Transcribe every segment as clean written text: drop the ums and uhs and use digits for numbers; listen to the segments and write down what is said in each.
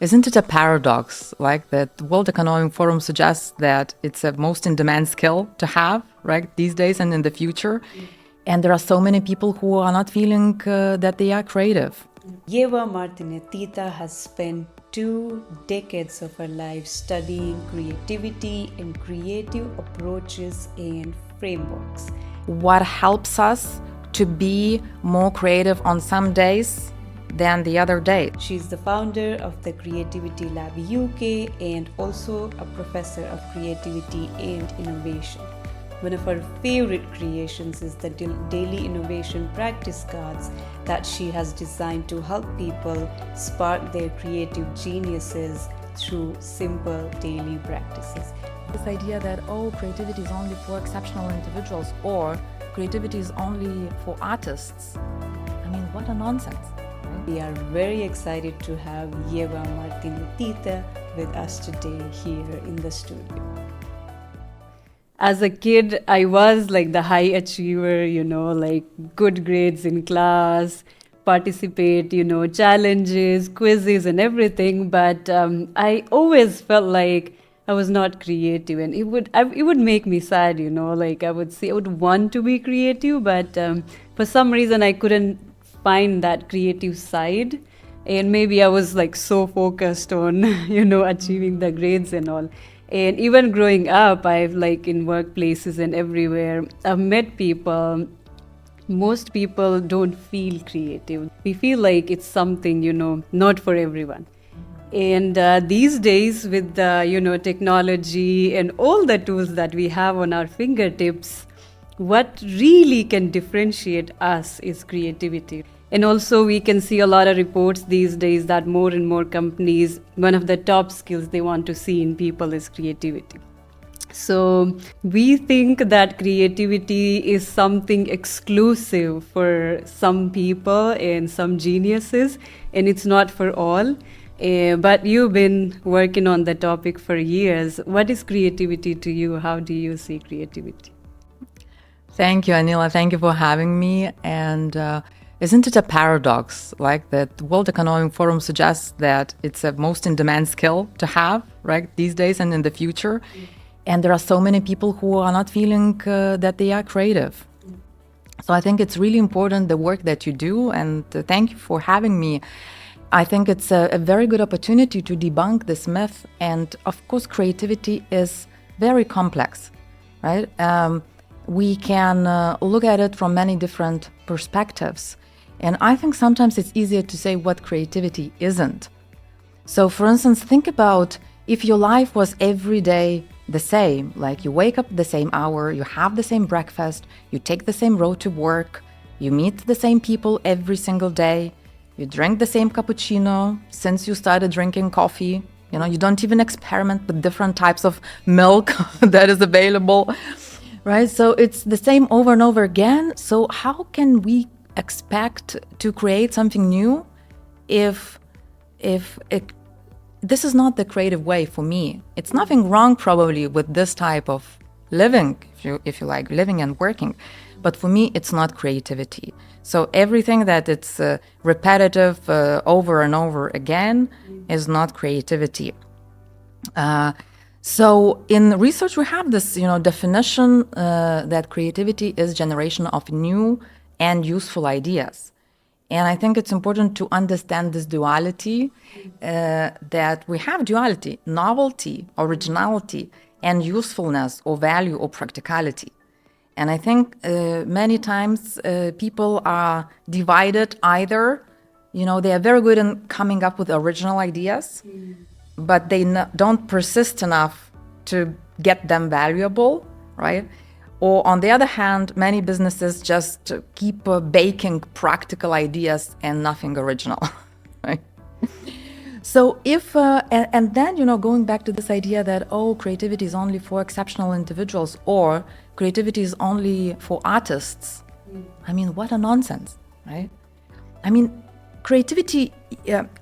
Isn't it a paradox, like that the World Economic Forum suggests that it's a most in-demand skill to have, right, these days and in the future? And there are so many people who are not feeling that they are creative. Ieva Martinaityte has spent 2 decades of her life studying creativity and creative approaches and frameworks. What helps us to be more creative on some days than the other day? She's the founder of the Creativity Lab UK and also a professor of creativity and innovation. One of her favorite creations is the daily innovation practice cards that she has designed to help people spark their creative geniuses through simple daily practices. This idea that, creativity is only for exceptional individuals or creativity is only for artists. I mean, what a nonsense. We are very excited to have Ieva Martinaityte with us today here in the studio. As a kid, I was like the high achiever, like good grades in class, participate, challenges, quizzes and everything. But I always felt like I was not creative, and it would make me sad, like I would want to be creative, but for some reason I couldn't find that creative side. And maybe I was like so focused on, achieving the grades and all. And even growing up, I've like in workplaces and everywhere, I've met people. Most people don't feel creative. We feel like it's something, not for everyone. And these days with the, technology and all the tools that we have on our fingertips, what really can differentiate us is creativity. And also we can see a lot of reports these days that more and more companies, one of the top skills they want to see in people is creativity. So we think that creativity is something exclusive for some people and some geniuses, and it's not for all. But you've been working on the topic for years. What is creativity to you? How do you see creativity? Thank you, Anila. Thank you for having me. And isn't it a paradox, like that the World Economic Forum suggests that it's a most in-demand skill to have, right, these days and in the future? And there are so many people who are not feeling that they are creative. So I think it's really important, the work that you do, and thank you for having me. I think it's a very good opportunity to debunk this myth. And of course, creativity is very complex, right? We can look at it from many different perspectives. And I think sometimes it's easier to say what creativity isn't. So for instance, think about if your life was every day the same, like you wake up at the same hour, you have the same breakfast, you take the same road to work, you meet the same people every single day, you drink the same cappuccino since you started drinking coffee, you don't even experiment with different types of milk that is available, right? So it's the same over and over again. So how can we expect to create something new if this is not the creative way for me? It's nothing wrong probably with this type of living, if you like, living and working. But for me, it's not creativity. So everything that it's repetitive over and over again is not creativity. So in research, we have this, definition that creativity is generation of new and useful ideas. And I think it's important to understand this duality, that we have duality, novelty, originality, and usefulness or value or practicality. And I think many times people are divided either, they are very good in coming up with original ideas, but they don't persist enough to get them valuable, right? Or on the other hand, many businesses just keep baking practical ideas and nothing original, right? So if, and then, going back to this idea that, creativity is only for exceptional individuals or creativity is only for artists. I mean, what a nonsense, right? I mean, creativity,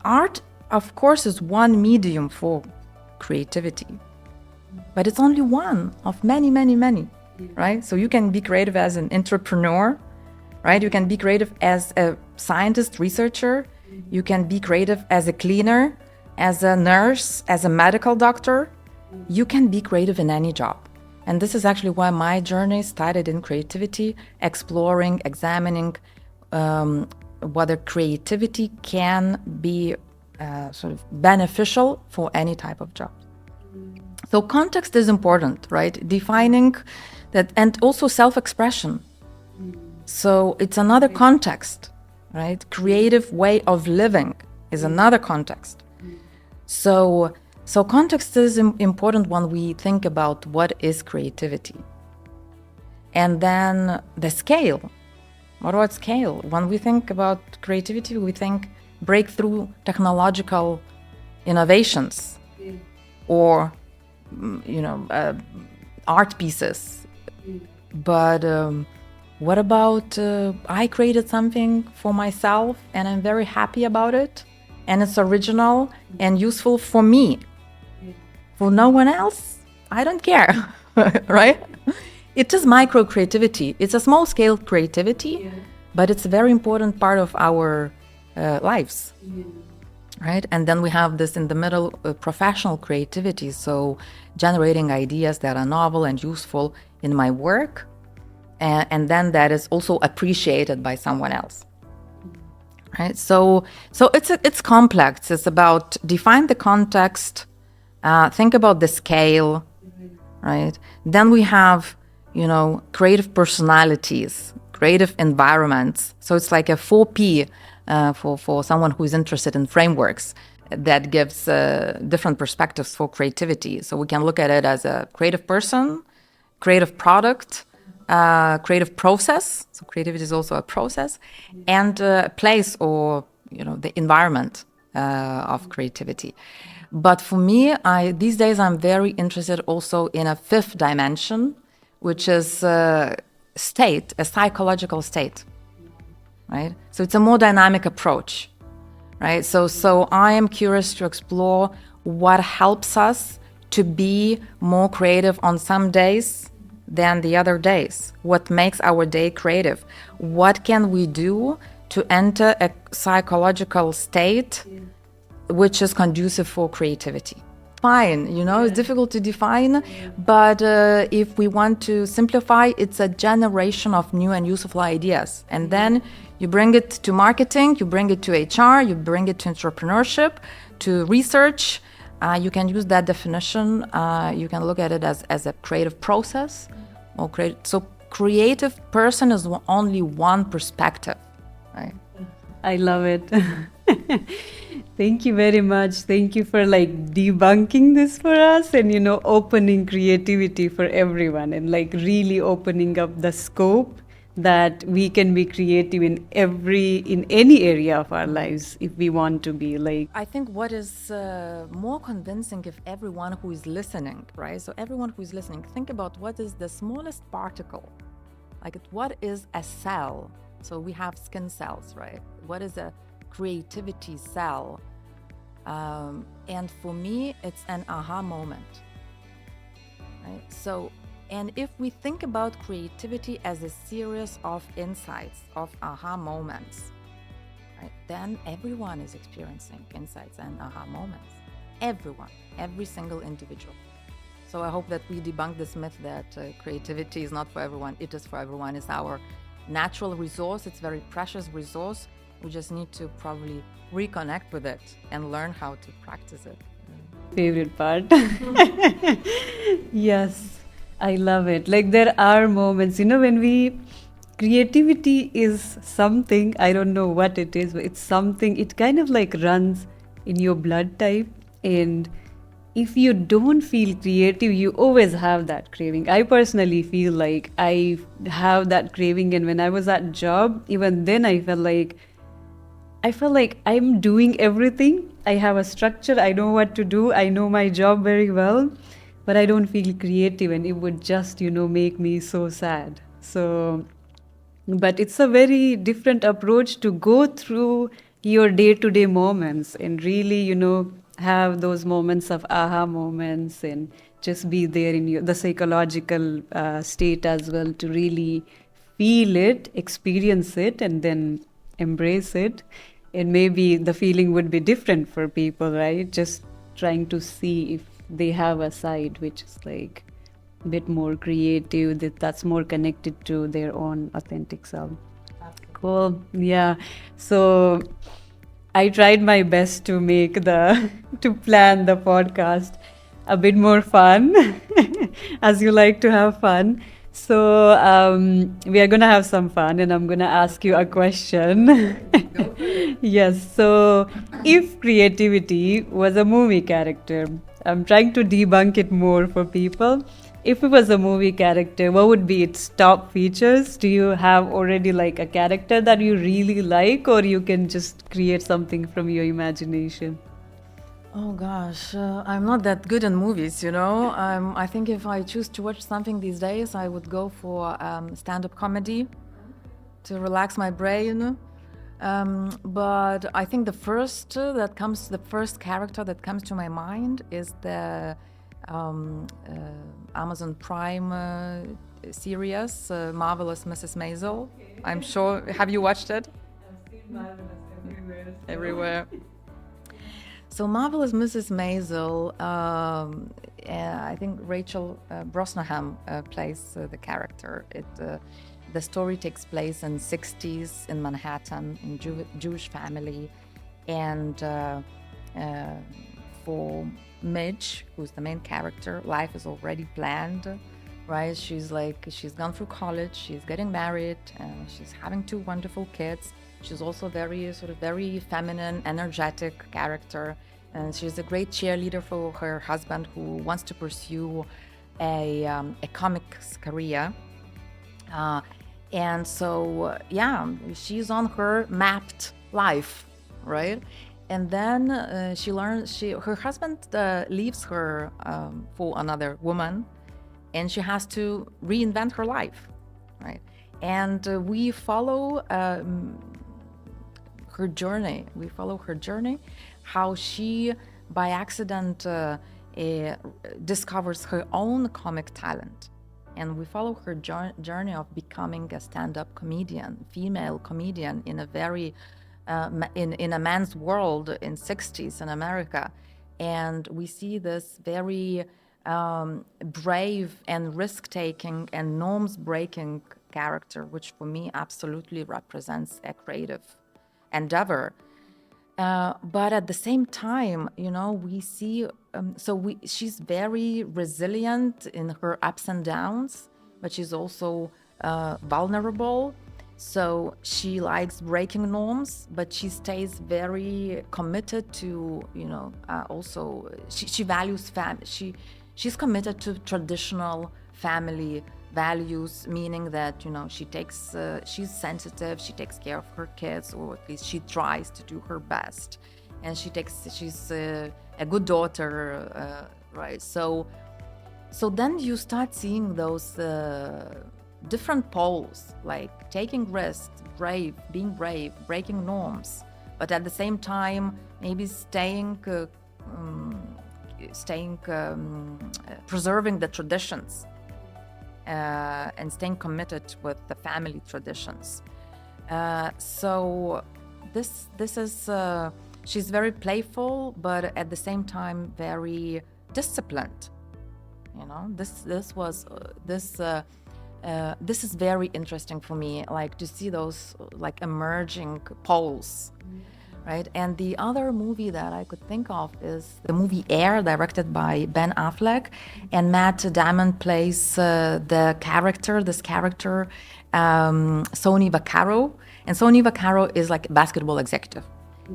art, of course, is one medium for creativity, but it's only one of many, many, many. Right? So you can be creative as an entrepreneur, right? You can be creative as a scientist, researcher. You can be creative as a cleaner, as a nurse, as a medical doctor, you can be creative in any job. And this is actually why my journey started in creativity, exploring, examining whether creativity can be sort of beneficial for any type of job. So context is important, right? Defining that, and also self-expression. So it's another context, right? Creative way of living is another context. So context is important when we think about what is creativity. And then the scale. What about scale? When we think about creativity, we think breakthrough technological innovations or, art pieces. But what about I created something for myself and I'm very happy about it and it's original and useful for me. For no one else, I don't care, right? It is micro creativity. It's a small scale creativity, but it's a very important part of our lives, right? And then we have this in the middle, professional creativity. So generating ideas that are novel and useful in my work, and then that is also appreciated by someone else, right? So it's complex. It's about define the context. Think about the scale, right? Then we have, creative personalities, creative environments. So it's like a 4P for someone who is interested in frameworks that gives different perspectives for creativity. So we can look at it as a creative person, creative product, creative process. So creativity is also a process, and place or, the environment of creativity. But for me, these days I'm very interested also in a fifth dimension, which is state, a psychological state, right? So it's a more dynamic approach, right? So I am curious to explore what helps us to be more creative on some days than the other days. What makes our day creative? What can we do to enter a psychological state which is conducive for creativity? Fine, it's difficult to define, but if we want to simplify, it's a generation of new and useful ideas. And then you bring it to marketing, you bring it to HR, you bring it to entrepreneurship, to research. You can use that definition. You can look at it as a creative process. So creative person is only one perspective, right? I love it. Thank you very much. Thank you for debunking this for us and opening creativity for everyone and really opening up the scope that we can be creative in any area of our lives if we want to be. I think what is more convincing if everyone who is listening, right? So everyone who is listening, think about what is the smallest particle. What is a cell? So we have skin cells, right? What is a creativity cell? And for me, it's an aha moment, right? So, and if we think about creativity as a series of insights, of aha moments, right, then everyone is experiencing insights and aha moments. Everyone, every single individual. So I hope that we debunk this myth that creativity is not for everyone. It is for everyone. It's our natural resource. It's a very precious resource. We just need to probably reconnect with it and learn how to practice it. Favorite part. Yes, I love it. There are moments, when creativity is something, I don't know what it is, but it's something, it kind of runs in your blood type. And if you don't feel creative, you always have that craving. I personally feel like I have that craving. And when I was at job, even then I felt like I'm doing everything. I have a structure. I know what to do. I know my job very well, but I don't feel creative, and it would just, make me so sad. So, but it's a very different approach to go through your day-to-day moments and really, have those moments of aha moments and just be there in the psychological state as well, to really feel it, experience it, and then embrace it. And maybe the feeling would be different for people, right? Just trying to see if they have a side which is like a bit more creative, that's more connected to their own authentic self. Cool. Yeah. So I tried my best to make to plan the podcast a bit more fun, as you like to have fun. So we are gonna have some fun, and I'm gonna ask you a question. Yes. So if creativity was a movie character, I'm trying to debunk it more for people. If it was a movie character, what would be its top features? Do you have already like a character that you really like, or you can just create something from your imagination? Oh gosh, I'm not that good in movies, you know. I think if I choose to watch something these days, I would go for stand-up comedy to relax my brain. But I think the first character that comes to my mind is the Amazon Prime series, Marvelous Mrs. Maisel. I'm sure. Have you watched it? I've seen Marvelous everywhere. Everywhere. So Marvelous Mrs. Maisel, I think Rachel Brosnahan plays the character. The story takes place in 60s in Manhattan, in Jewish family, and for Midge, who's the main character, life is already planned, right? She's gone through college, she's getting married, and she's having two wonderful kids. She's also very feminine, energetic character, and she's a great cheerleader for her husband, who wants to pursue a comics career. And so, she's on her mapped life, right? And then her husband leaves her for another woman, and she has to reinvent her life, right? And we follow her journey. We follow her journey, how she, by accident, discovers her own comic talent. And we follow her journey of becoming a stand-up comedian, female comedian in a very, in a man's world in 60s in America. And we see this very brave and risk-taking and norms-breaking character, which for me absolutely represents a creative endeavor. But at the same time, we see, she's very resilient in her ups and downs, but she's also vulnerable. So she likes breaking norms, but she stays very committed to, also she values she's committed to traditional family values, meaning that she's sensitive, she takes care of her kids, or at least she tries to do her best, and she's a good daughter, right? So then you start seeing those different poles, like taking risks, being brave, breaking norms, but at the same time maybe preserving the traditions. And staying committed with the family traditions. So this is she's very playful, but at the same time very disciplined. This is very interesting for me, like to see those like emerging poles. Right. And the other movie that I could think of is the movie Air, directed by Ben Affleck, and Matt Damon plays this character, Sony Vaccaro. And Sony Vaccaro is like a basketball executive.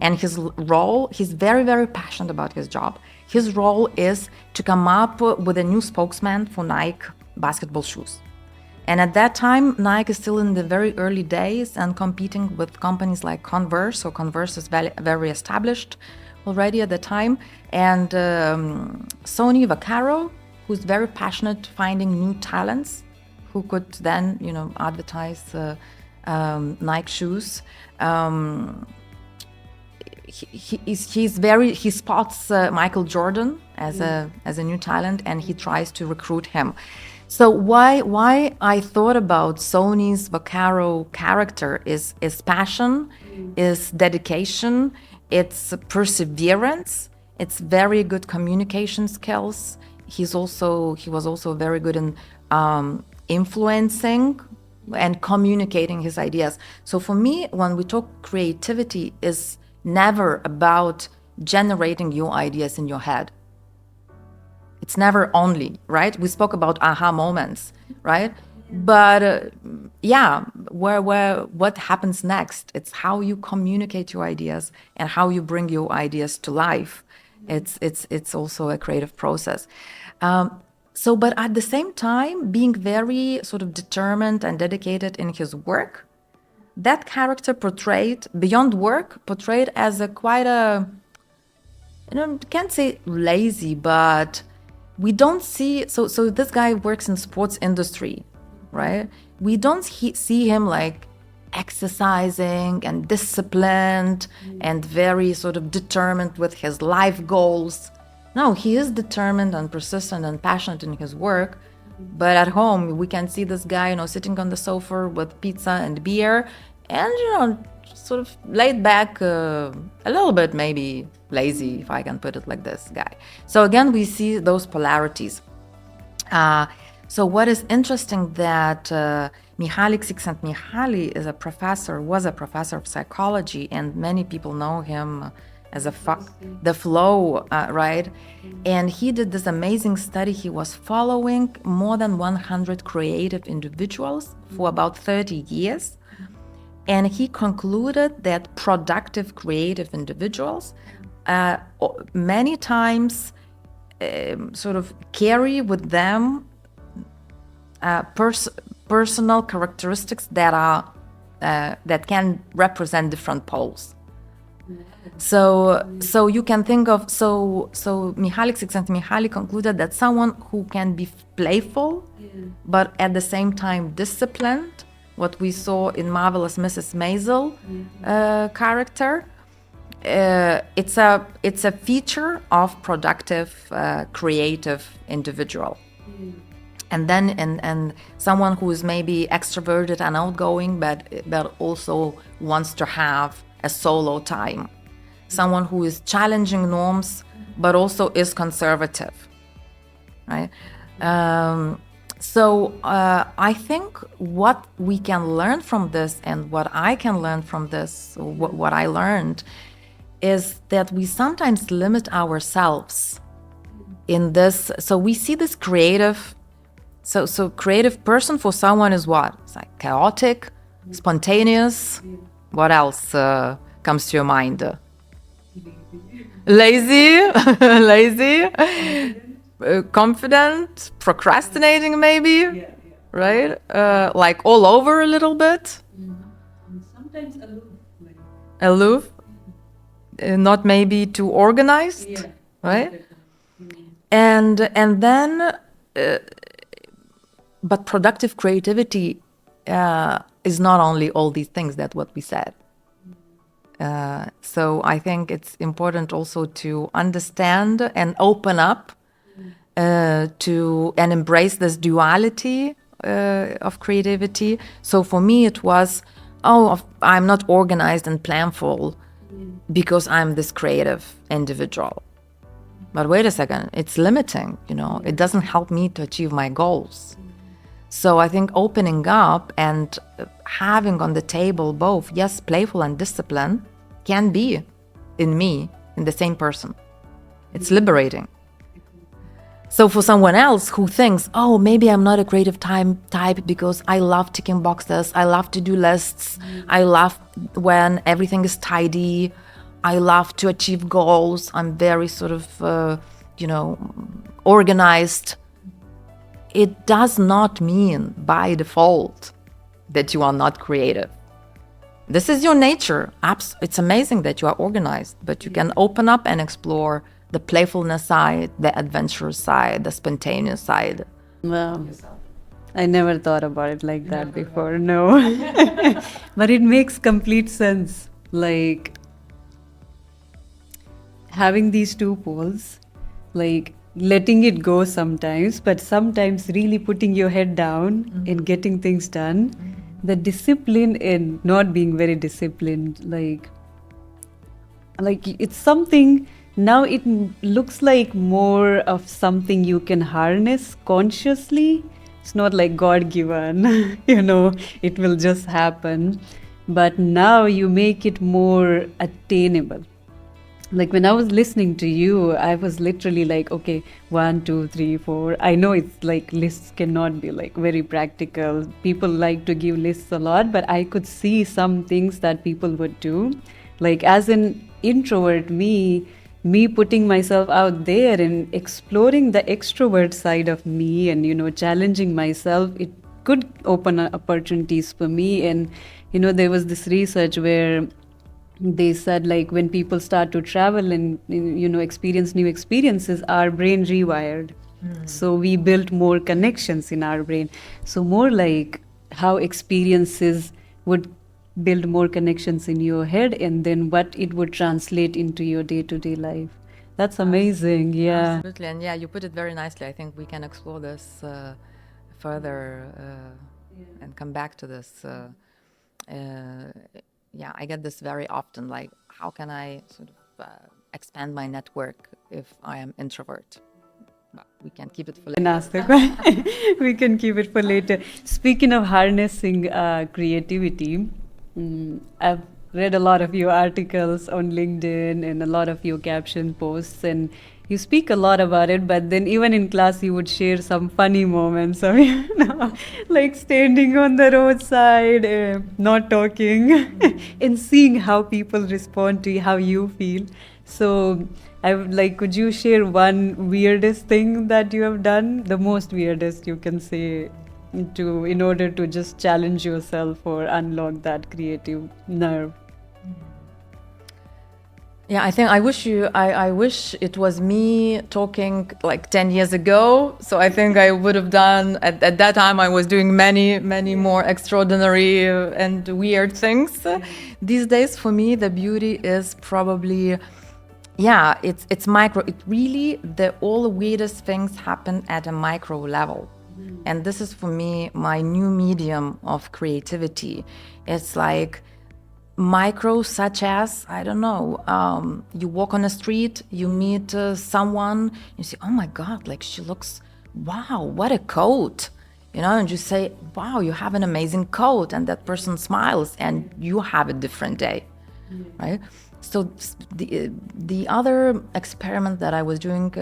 And his role, he's very, very passionate about his job. His role is to come up with a new spokesman for Nike basketball shoes. And at that time, Nike is still in the very early days and competing with companies like Converse. So Converse is very, very established already at the time. And Sony Vaccaro, who's very passionate finding new talents who could then, advertise Nike shoes. He spots Michael Jordan as a new talent, and he tries to recruit him. So why I thought about Sony's Vaccaro character is passion, is dedication, it's perseverance, it's very good communication skills. He was also very good in influencing and communicating his ideas. So for me, when we talk creativity, is never about generating your ideas in your head. It's never only, right? We spoke about aha moments, right? But what happens next? It's how you communicate your ideas and how you bring your ideas to life. It's also a creative process. But at the same time, being very sort of determined and dedicated in his work, that character portrayed beyond work, portrayed as a quite a, can't say lazy, but we don't see, so this guy works in sports industry, right? We don't see him like exercising and disciplined and very sort of determined with his life goals. No, he is determined and persistent and passionate in his work. But at home, we can see this guy, sitting on the sofa with pizza and beer and, sort of laid back, a little bit maybe lazy, if I can put it like this, guy. So again, we see those polarities. So what is interesting that Mihaly Csikszentmihalyi was a professor of psychology, and many people know him as the flow, right? And he did this amazing study. He was following more than 100 creative individuals for about 30 years. And he concluded that productive creative individuals many times sort of carry with them personal characteristics that can represent different poles. So you can think of Mihaly Csikszentmihalyi concluded that someone who can be playful, but at the same time disciplined, what we saw in Marvelous Mrs. Maisel character, it's a feature of productive, creative individual. And then and someone who is maybe extroverted and outgoing, but also wants to have a solo time. Someone who is challenging norms, but also is conservative, right? So I think what we can learn from this, and what I can learn from this, what I learned, is that we sometimes limit ourselves in this. So we see this creative, so creative person for someone is what? It's like chaotic, spontaneous. What else comes to your mind? Lazy, confident, procrastinating maybe, right? Like all over a little bit. Sometimes Aloof, not maybe too organized, right? And then, but productive creativity is not only all these things that what we said. So I think it's important also to understand and open up to and embrace this duality of creativity. So for me, it was, I'm not organized and planful because I'm this creative individual. But wait a second, it's limiting, it doesn't help me to achieve my goals. So I think opening up and having on the table both, yes, playful and discipline can be in me, in the same person. It's liberating. So for someone else who thinks, maybe I'm not a creative type because I love ticking boxes, I love to do lists, I love when everything is tidy, I love to achieve goals, I'm very sort of, organized. It does not mean by default that you are not creative. This is your nature. It's amazing that you are organized, but you can open up and explore the playfulness side, the adventurous side, the spontaneous side. Wow. I never thought about it like that before, no. But it makes complete sense. Like, having these two poles, like letting it go sometimes, but sometimes really putting your head down and getting things done. The discipline in not being very disciplined, like it's something now it looks like more of something you can harness consciously. It's not like God given, it will just happen. But now you make it more attainable. Like when I was listening to you, I was literally like, okay, 1, 2, 3, 4. I know it's like lists cannot be like very practical. People like to give lists a lot, but I could see some things that people would do. Like as an introvert, me putting myself out there and exploring the extrovert side of me and, challenging myself, it could open opportunities for me. And, there was this research where they said like when people start to travel and experience new experiences, our brain rewired. So we built more connections in our brain. So more like how experiences would build more connections in your head, and then what it would translate into your day-to-day life. That's amazing. Yeah, absolutely. And yeah, you put it very nicely. I think we can explore this further and come back to this. Yeah, I get this very often, like, how can I sort of expand my network if I am introvert? But we can keep it for later. We can keep it for later. Speaking of harnessing creativity, I've read a lot of your articles on LinkedIn and a lot of your caption posts, and you speak a lot about it, but then even in class you would share some funny moments of, like standing on the roadside, not talking, and seeing how people respond to how you feel. So I would like, could you share one weirdest thing that you have done? The most weirdest you can say, in order to just challenge yourself or unlock that creative nerve. Yeah, I think I wish it was me talking like 10 years ago. So I think I would have done, at that time I was doing many more extraordinary and weird things. These days for me, the beauty is probably, yeah, it's micro. It really, all the weirdest things happen at a micro level. And this is for me, my new medium of creativity. It's like, micro, such as, I don't know, you walk on a street, you meet someone, you say, oh my God, like she looks, wow, what a coat, and you say, wow, you have an amazing coat, and that person smiles and you have a different day, right? So the other experiment that I was doing,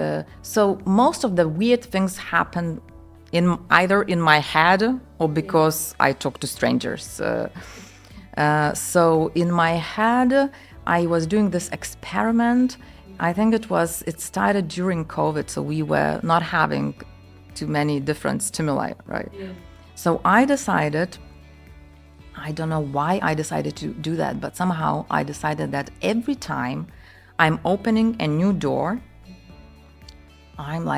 so most of the weird things happen either in my head or because I talk to strangers. So in my head, I was doing this experiment. I think it started during COVID, so we were not having too many different stimuli, right? Yeah. So I decided, I don't know why I decided to do that, but somehow I decided that every time I'm opening a new door, I'm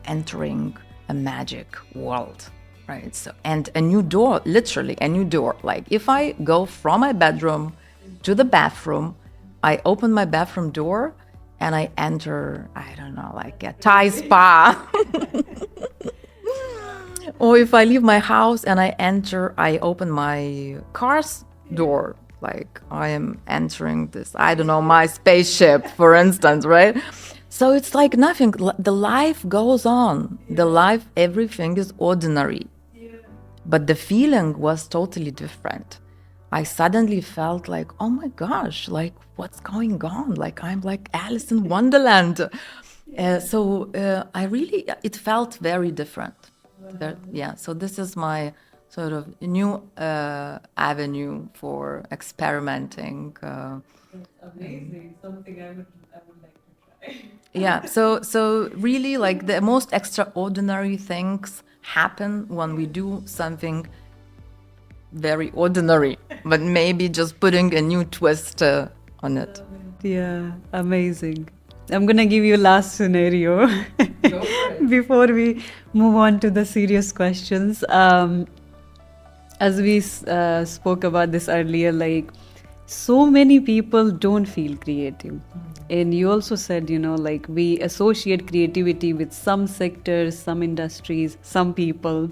entering a magic world. Right. So, and a new door, literally a new door. Like if I go from my bedroom to the bathroom, I open my bathroom door and I enter, I don't know, like a Thai spa. Or if I leave my house and I open my car's door, like I am entering this, I don't know, my spaceship, for instance, right? So it's like nothing. The life goes on. The life, everything is ordinary. But the feeling was totally different. I suddenly felt like, oh my gosh, like what's going on? Like I'm like Alice in Wonderland. It felt very different. Yeah, so this is my sort of new avenue for experimenting. Amazing, something I would like to try. Yeah, so really like the most extraordinary things happen when we do something very ordinary, but maybe just putting a new twist on it. Yeah, amazing. I'm gonna give you last scenario before we move on to the serious questions. As we spoke about this earlier, like so many people don't feel creative. And you also said, like we associate creativity with some sectors, some industries, some people.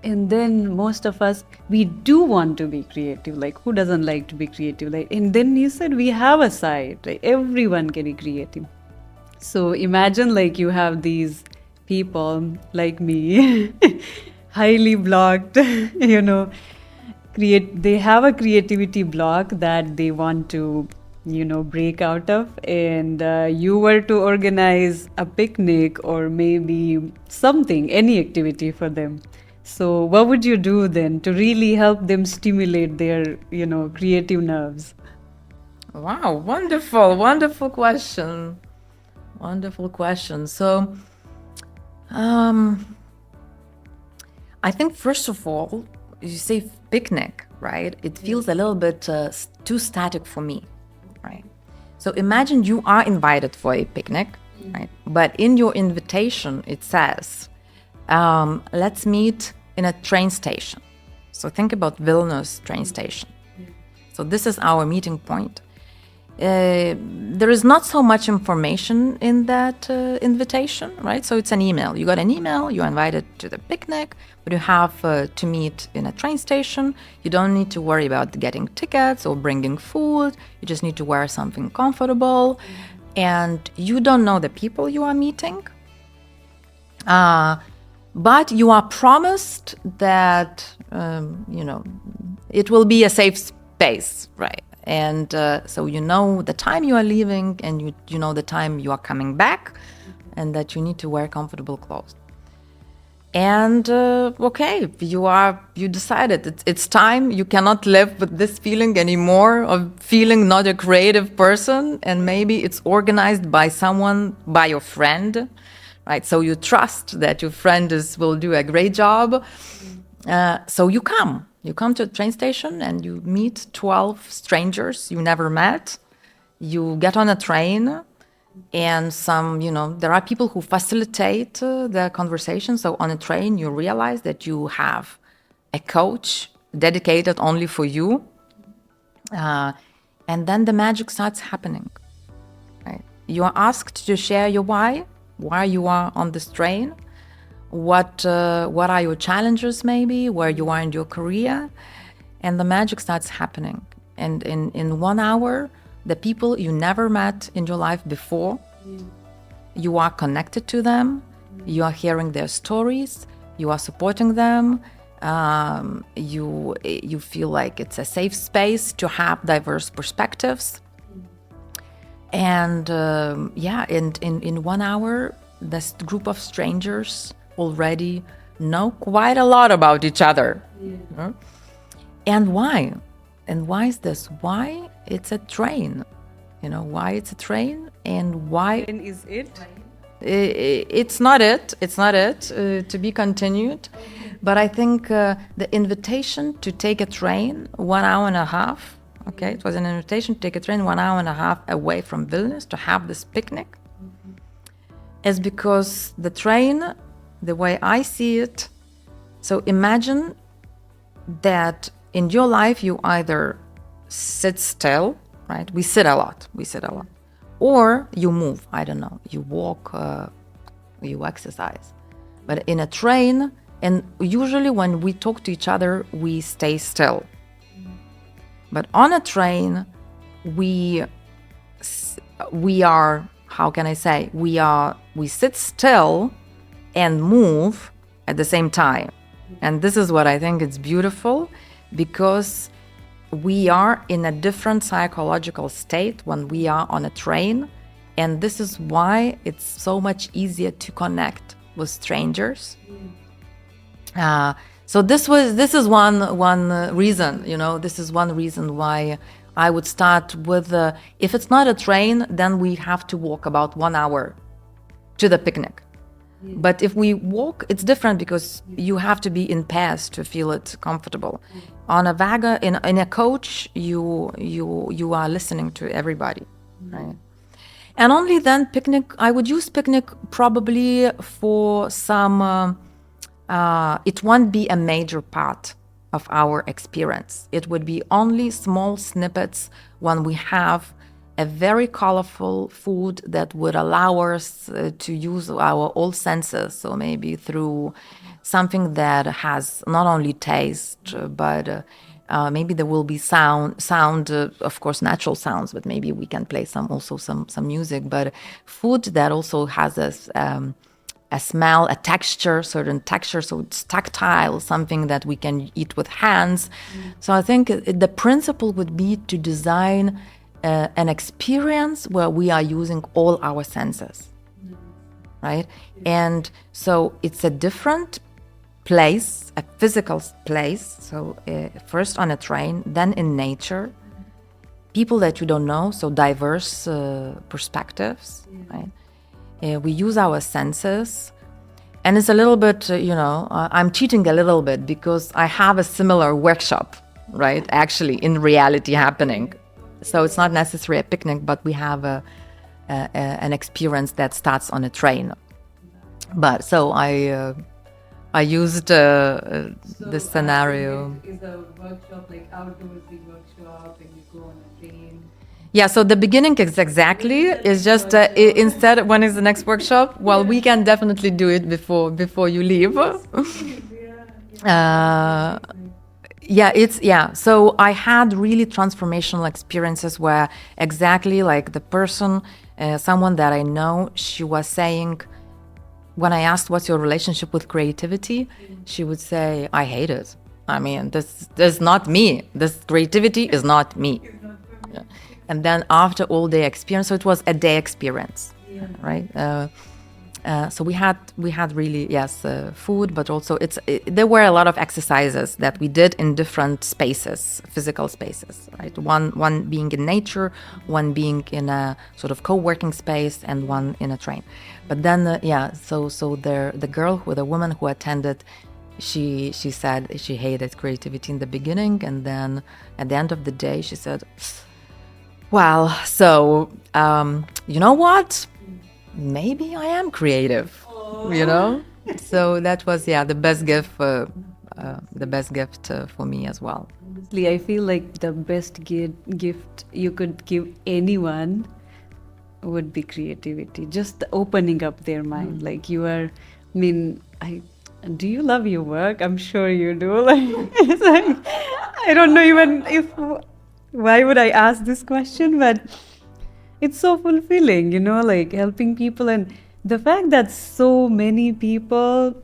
And then most of us, we do want to be creative. Like, who doesn't like to be creative? Like, and then you said we have a side, like everyone can be creative. So imagine like you have these people like me, highly blocked, they have a creativity block that they want to break out of, and you were to organize a picnic or maybe something, any activity for them. So what would you do then to really help them stimulate their creative nerves? Wow, wonderful question. Wonderful question. So, I think first of all, you say picnic, right? It feels a little bit too static for me, right? So imagine you are invited for a picnic, right? But in your invitation, it says, let's meet in a train station. So think about Vilnius train station. So this is our meeting point. There is not so much information in that invitation, right? So it's an email. You got an email, you're invited to the picnic, but you have to meet in a train station. You don't need to worry about getting tickets or bringing food. You just need to wear something comfortable. And you don't know the people you are meeting. But you are promised that, it will be a safe space, right? And so you know the time you are leaving, and you know the time you are coming back, and that you need to wear comfortable clothes. And okay, you decided it's time. You cannot live with this feeling anymore of feeling not a creative person, and maybe it's organized by someone, by your friend, right? So you trust that your friend will do a great job. So you come. You come to the train station and you meet 12 strangers you never met. You get on a train, and there are people who facilitate the conversation. So on a train, you realize that you have a coach dedicated only for you. And then the magic starts happening. Right? You are asked to share your why you are on this train. What are your challenges, maybe, where you are in your career, and the magic starts happening. And in 1 hour, the people you never met in your life before, you are connected to them, you are hearing their stories, you are supporting them, you feel like it's a safe space to have diverse perspectives. And in 1 hour, this group of strangers already know quite a lot about each other. Yeah. And why? And why is this? Why it's a train? Why it's a train, and why? And is it? It's not it. It's not it. To be continued. But I think the invitation to take a train 1 hour and a half. Okay, it was an invitation to take a train 1 hour and a half away from Vilnius to have this picnic. Is because the train, the way I see it, so imagine that in your life you either sit still, right? We sit a lot, or you move. I don't know, you walk, you exercise. But in a train, and usually when we talk to each other, we stay still. But on a train, we are, how can I say, we sit still and move at the same time. And this is what I think is beautiful, because we are in a different psychological state when we are on a train. And this is why it's so much easier to connect with strangers. So this is one reason, this is one reason why I would start with, if it's not a train, then we have to walk about 1 hour to the picnic. But if we walk, it's different, because you have to be in pairs to feel it comfortable. On a wagon, in a coach, you are listening to everybody, right? And only then picnic. I would use picnic probably for some. It won't be a major part of our experience. It would be only small snippets when we have a very colorful food that would allow us to use our all senses. So maybe through something that has not only taste, but maybe there will be sound, of course, natural sounds, but maybe we can play some music. But food that also has a smell, a texture, certain texture, so it's tactile, something that we can eat with hands. So I think the principle would be to design an experience where we are using all our senses, right? And so it's a different place, a physical place. So first on a train, then in nature, people that you don't know, so diverse perspectives, right? We use our senses. And it's a little bit, I'm cheating a little bit because I have a similar workshop, right? Actually, in reality happening. So it's not necessarily a picnic, but we have an experience that starts on a train. But so I used this scenario. Is the workshop like outdoorsy workshop and you go on a train? Yeah, so the beginning is exactly. It's just instead, when is the next workshop? Well, we can definitely do it before you leave. So I had really transformational experiences where exactly like the person, someone that I know, she was saying, when I asked what's your relationship with creativity, she would say, I hate it. I mean, this is not me. This creativity is not me. Yeah. And then after all day experience, so it was a day experience, right? So we had really food, but also there were a lot of exercises that we did in different spaces, physical spaces, right? One being in nature, one being in a sort of co-working space, and one in a train. But then the woman who attended, she said she hated creativity in the beginning, and then at the end of the day she said, well, so you know what? Maybe I am creative, So that was the best gift for me as well. Honestly, I feel like the best gift you could give anyone would be creativity. Just opening up their mind. Like do you love your work? I'm sure you do. It's like, I don't know even why would I ask this question, but it's so fulfilling, like helping people. And the fact that so many people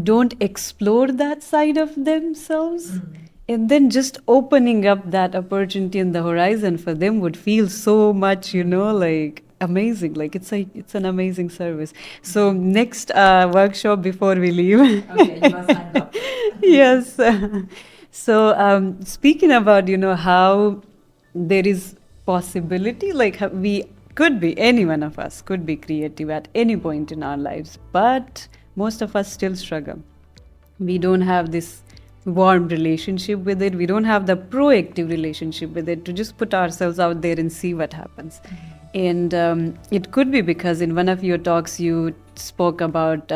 don't explore that side of themselves, and then just opening up that opportunity in the horizon for them would feel so much, like amazing. Like it's an amazing service. So next workshop before we leave. Okay, you must sign up. Yes. So speaking about, how there is possibility, like we could be, any one of us could be creative at any point in our lives, but most of us still struggle. We don't have this warm relationship with it. We don't have the proactive relationship with it to just put ourselves out there and see what happens. And it could be because in one of your talks you spoke about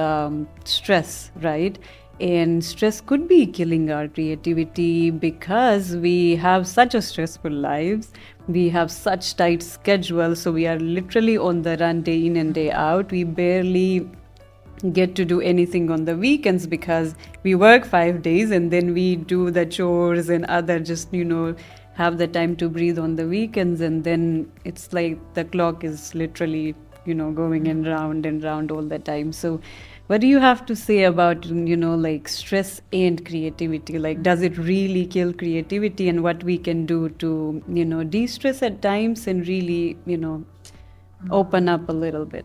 stress, right? And stress could be killing our creativity because we have such a stressful lives. We have such tight schedules, so we are literally on the run day in and day out. We barely get to do anything on the weekends because we work 5 days and then we do the chores and other just have the time to breathe on the weekends, and then it's like the clock is literally going in round and round all the time. So what do you have to say about like stress and creativity? Like, does it really kill creativity, and what we can do to de-stress at times and really open up a little bit?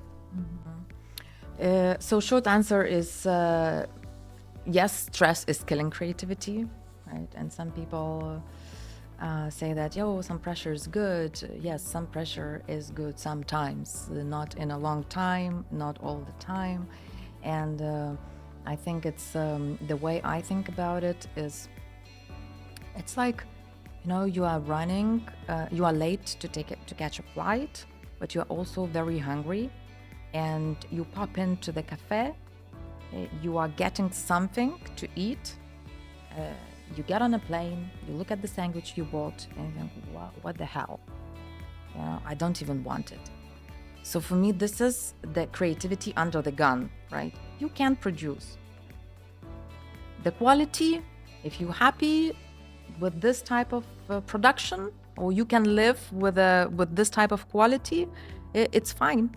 So short answer is yes, stress is killing creativity, right? And some people say that, some pressure is good. Yes, some pressure is good sometimes, not in a long time, not all the time. And I think it's the way I think about it is, it's like, you are running, you are late to catch a flight, but you are also very hungry, and you pop into the cafe, you are getting something to eat, You get on a plane, you look at the sandwich you bought, and you think, what the hell? I don't even want it. So for me, this is the creativity under the gun, right? You can produce. The quality, if you're happy with this type of production, or you can live with this type of quality, it's fine.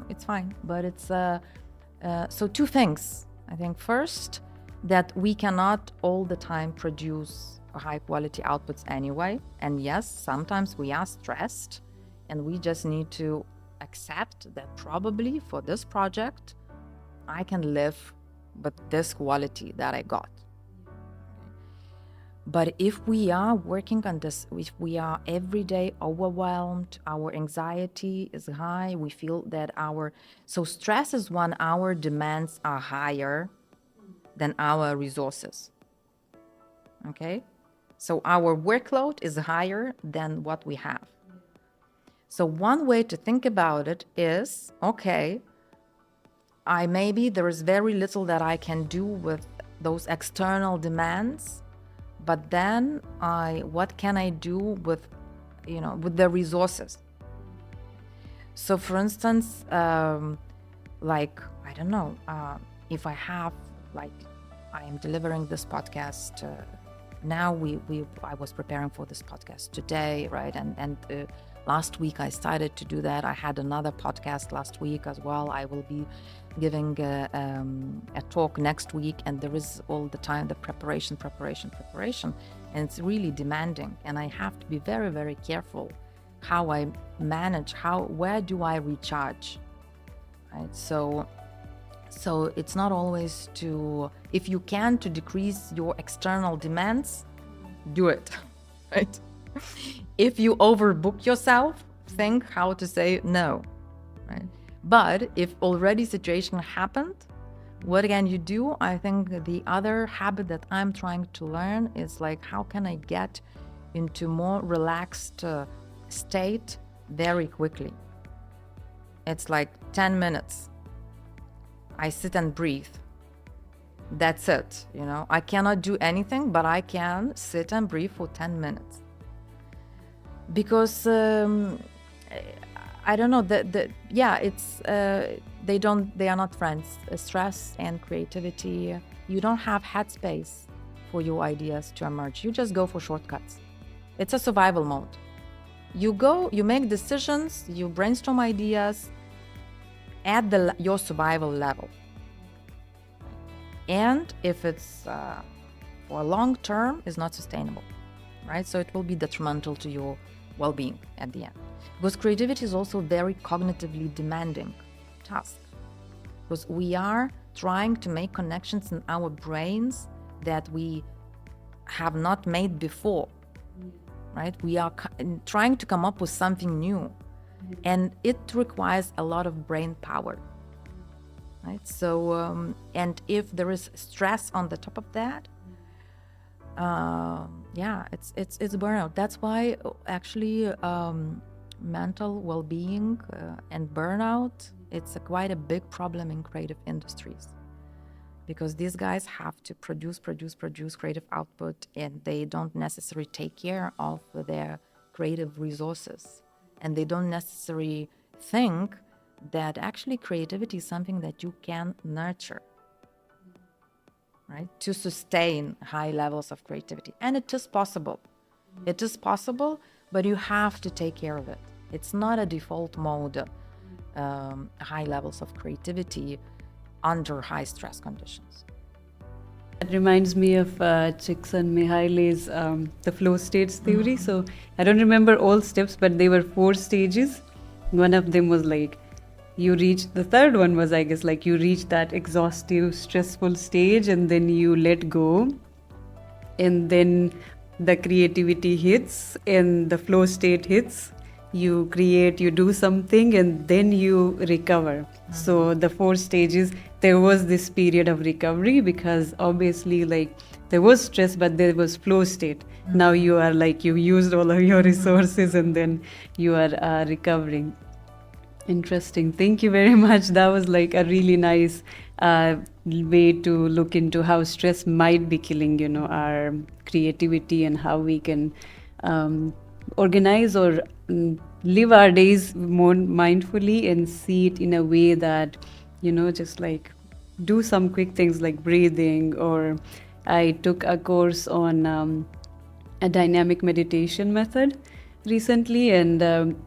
It's fine. But it's so two things. I think first, that we cannot all the time produce high quality outputs anyway. And yes, sometimes we are stressed, and we just need to accept that probably for this project, I can live with this quality that I got. But if we are working on this, if we are every day overwhelmed, our anxiety is high, we feel that so stress is when our demands are higher than our resources. Okay? So our workload is higher than what we have. So one way to think about it is, okay, maybe there is very little that I can do with those external demands, but then what can I do with the resources? So for instance, like, I don't know, if I have, like, I am delivering this podcast now. I was preparing for this podcast today, right? And last week I started to do that. I had another podcast last week as well. I will be giving a talk next week, and there is all the time the preparation, and it's really demanding. And I have to be very, very careful how I manage, where do I recharge, right? So it's not always if you can, to decrease your external demands, do it, right? If you overbook yourself, think how to say no, right? But if already situation happened, what can you do? I think the other habit that I'm trying to learn is, like, how can I get into more relaxed state very quickly? It's like 10 minutes. I sit and breathe. That's it. I cannot do anything, but I can sit and breathe for 10 minutes. Because I don't know, it's they are not friends. Stress and creativity, you don't have headspace for your ideas to emerge. You just go for shortcuts. It's a survival mode. You make decisions, you brainstorm ideas at your survival level. And if it's for a long term, is not sustainable, right? So it will be detrimental to your well-being at the end. Because creativity is also a very cognitively demanding task. Because we are trying to make connections in our brains that we have not made before, right? We are trying to come up with something new. And it requires a lot of brain power, right? So, and if there is stress on the top of that, it's burnout. That's why actually mental well-being and burnout, it's quite a big problem in creative industries, because these guys have to produce creative output, and they don't necessarily take care of their creative resources, and they don't necessarily think that actually creativity is something that you can nurture, right? To sustain high levels of creativity. And it is possible. It is possible, but you have to take care of it. It's not a default mode, high levels of creativity under high stress conditions. It reminds me of Csikszentmihalyi's the flow states theory. So I don't remember all steps, but they were 4 stages. One of them was like, the third one was, I guess, like you reach that exhaustive, stressful stage, and then you let go. And then the creativity hits and the flow state hits. You create, you do something, and then you recover. So the 4 stages, there was this period of recovery, because obviously, like, there was stress, but there was flow state. Now you are like, you used all of your resources, and then you are recovering. Interesting. Thank you very much. That was like a really nice way to look into how stress might be killing, our creativity, and how we can organize or live our days more mindfully and see it in a way that, just like do some quick things like breathing. Or I took a course on a dynamic meditation method recently, and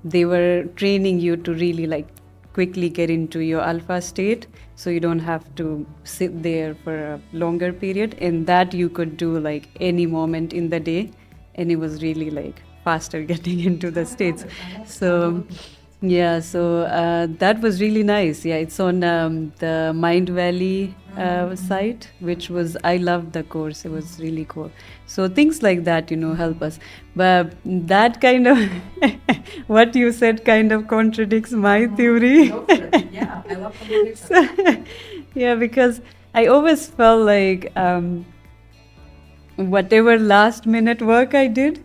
they were training you to really like quickly get into your alpha state, so you don't have to sit there for a longer period, and that you could do like any moment in the day, and it was really like faster getting into the states. So yeah, so that was really nice. Yeah, it's on the Mind Valley site, which was, I loved the course. It was really cool. So things like that, help us. But that kind of, what you said kind of contradicts my theory. Yeah, I love contradiction. Yeah, because I always felt like whatever last minute work I did,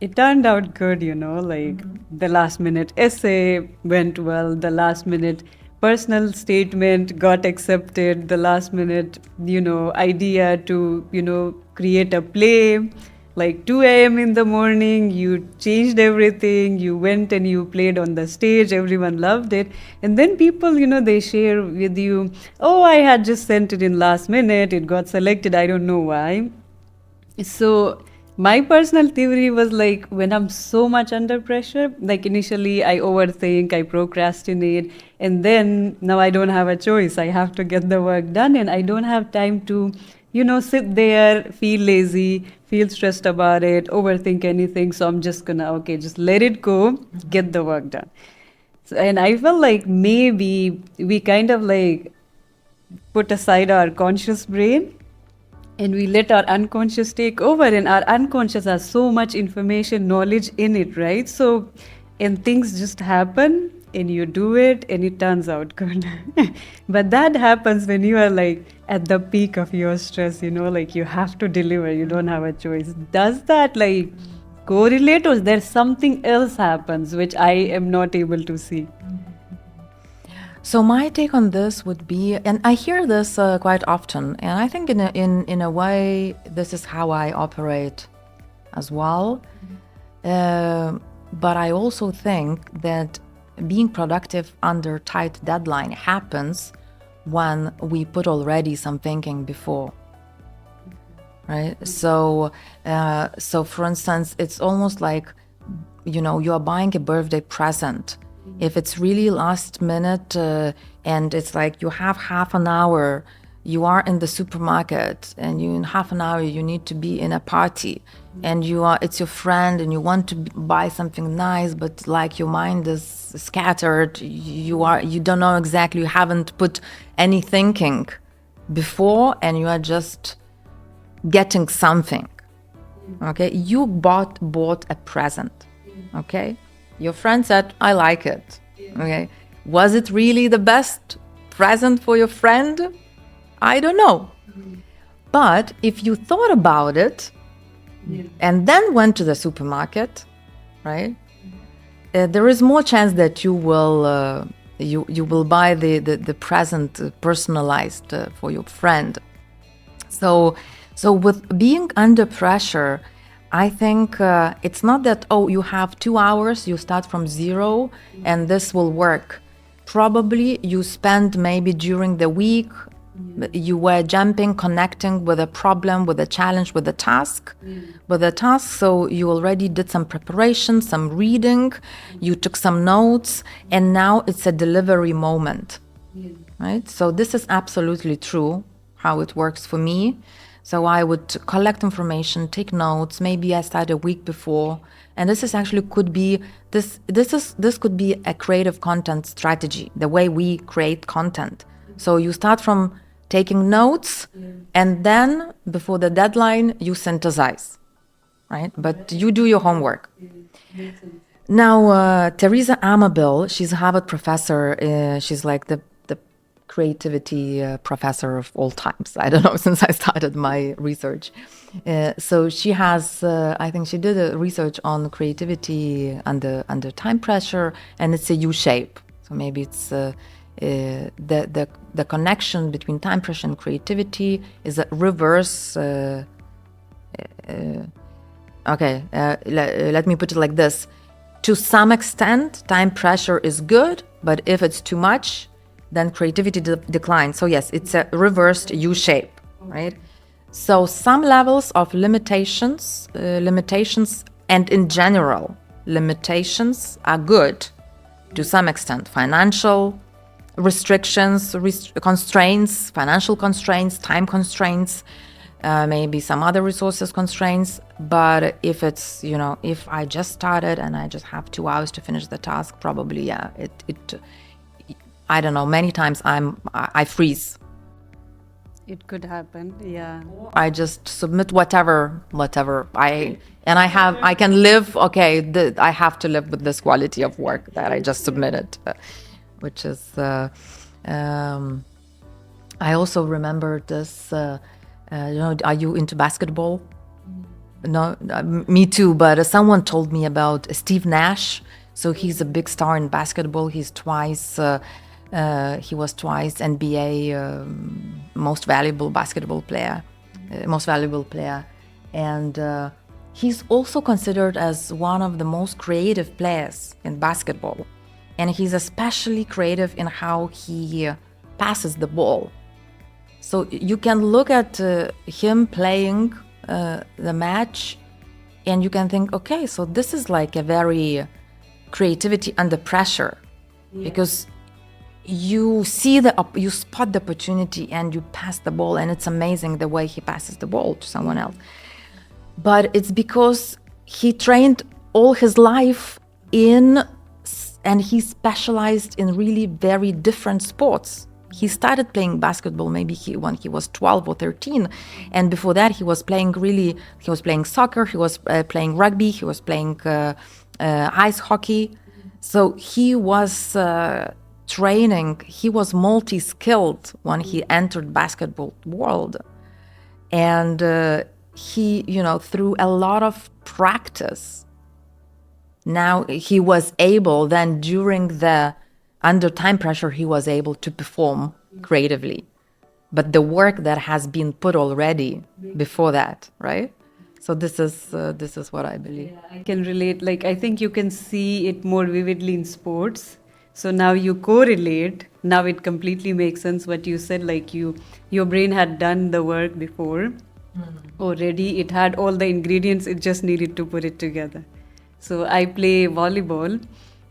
it turned out good, like the last minute essay went well, the last minute personal statement got accepted, the last minute, idea to, create a play, like 2 a.m. in the morning, you changed everything, you went and you played on the stage, everyone loved it. And then people, they share with you, oh, I had just sent it in last minute, it got selected, I don't know why. So my personal theory was like, when I'm so much under pressure, like initially I overthink, I procrastinate, and then now I don't have a choice. I have to get the work done, and I don't have time to, sit there, feel lazy, feel stressed about it, overthink anything. So I'm just gonna, okay, just let it go, get the work done. So, and I felt like maybe we kind of like put aside our conscious brain and we let our unconscious take over, and our unconscious has so much information, knowledge in it, right? So, and things just happen and you do it and it turns out good. But that happens when you are like at the peak of your stress, like you have to deliver, you don't have a choice. Does that like correlate, or there's something else happens which I am not able to see? So my take on this would be, and I hear this quite often, and I think in a way this is how I operate as well. But I also think that being productive under tight deadline happens when we put already some thinking before, right? So for instance, it's almost like, you are buying a birthday present. If it's really last minute and it's like you have half an hour, you are in the supermarket and you in half an hour you need to be in a party, and it's your friend and you want to buy something nice, but like your mind is scattered, you don't know exactly, you haven't put any thinking before, and you are just getting something. Okay, you bought a present. Okay, your friend said, I like it. Okay, was it really the best present for your friend? I don't know. But if you thought about it and then went to the supermarket, right, there is more chance that you will you will buy the present personalized for your friend. So with being under pressure, I think it's not that, oh, you have 2 hours, you start from zero, and this will work. Probably you spend maybe during the week, you were jumping, connecting with a problem, with a challenge, with a task. So you already did some preparation, some reading, you took some notes, and now it's a delivery moment, right? So this is absolutely true, how it works for me. So I would collect information, take notes. Maybe I start a week before, and this is actually could be this could be a creative content strategy, the way we create content. So you start from taking notes, and then before the deadline you synthesize, right? But you do your homework. Now, Teresa Amabile, she's a Harvard professor. She's like the creativity professor of all times. I don't know, since I started my research. So she has, I think she did a research on creativity under time pressure, and it's a U shape. So maybe the connection between time pressure and creativity is a reverse. Let me put it like this. To some extent, time pressure is good, but if it's too much, then creativity declines. So yes, it's a reversed U shape, right? So some levels of limitations, and in general, limitations are good to some extent. Financial restrictions, constraints, financial constraints, time constraints, maybe some other resources constraints. But if it's, if I just started and I just have 2 hours to finish the task, probably, I don't know, many times I freeze. It could happen, yeah. I just submit whatever I can live. Okay, I have to live with this quality of work that I just submitted, which is. I also remember this. Are you into basketball? No, me too. But someone told me about Steve Nash. So he's a big star in basketball. He was twice NBA most valuable player, and he's also considered as one of the most creative players in basketball, and he's especially creative in how he passes the ball. So you can look at him playing the match, and you can think, okay, so this is like a very creativity under pressure, because you spot the opportunity and you pass the ball, and it's amazing the way he passes the ball to someone else. But it's because he trained all his life and he specialized in really very different sports. He started playing basketball when he was 12 or 13, and before that he was playing soccer, he was playing rugby, he was playing ice hockey. So he was training, he was multi-skilled when he entered basketball world, and he, through a lot of practice, now he was able, then during under time pressure, he was able to perform creatively. But the work that has been put already before that, right? So this is what I believe. Yeah, I can relate. Like, I think you can see it more vividly in sports. So now you correlate. Now it completely makes sense what you said. Like your brain had done the work before already. It had all the ingredients. It just needed to put it together. So I play volleyball.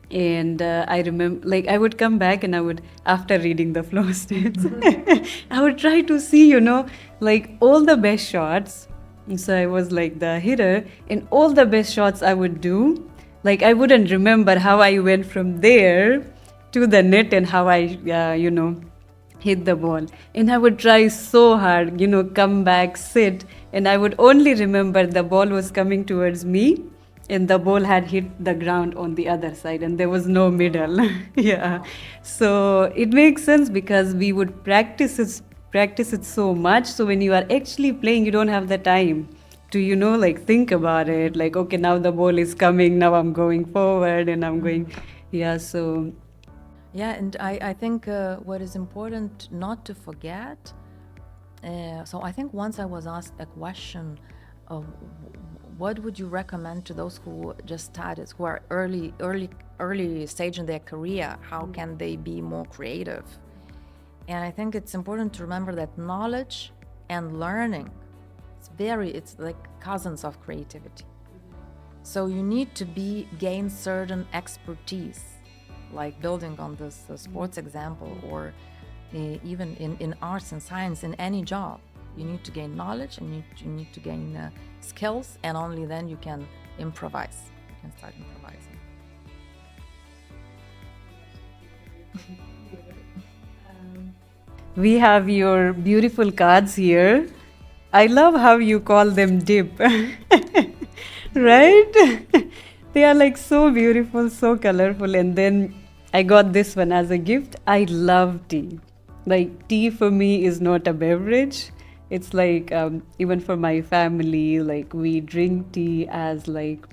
And I remember, like, I would come back and I would, after reading the flow states, I would try to see, like all the best shots. So I was like the hitter, and all the best shots I would do, like I wouldn't remember how I went from there to the net and how I, hit the ball. And I would try so hard, come back, sit, and I would only remember the ball was coming towards me. And the ball had hit the ground on the other side, and there was no middle. Yeah. So it makes sense because we would practice it so much. So when you are actually playing, you don't have the time to, think about it. Like, okay, now the ball is coming, now I'm going forward and I'm going. Yeah. So. Yeah. And I think what is important not to forget. So I think once I was asked a question of, what would you recommend to those who just started, who are early stage in their career? How can they be more creative? And I think it's important to remember that knowledge and learning, it's like cousins of creativity. So you need to gain certain expertise, like building on this sports example, or even in arts and science, in any job. You need to gain knowledge, and you need to gain skills, and only then you can improvise. You can start improvising. We have your beautiful cards here. I love how you call them dip. Right? They are like so beautiful, so colorful. And then I got this one as a gift. I love tea. Like, tea for me is not a beverage. It's like, even for my family, like we drink tea as like,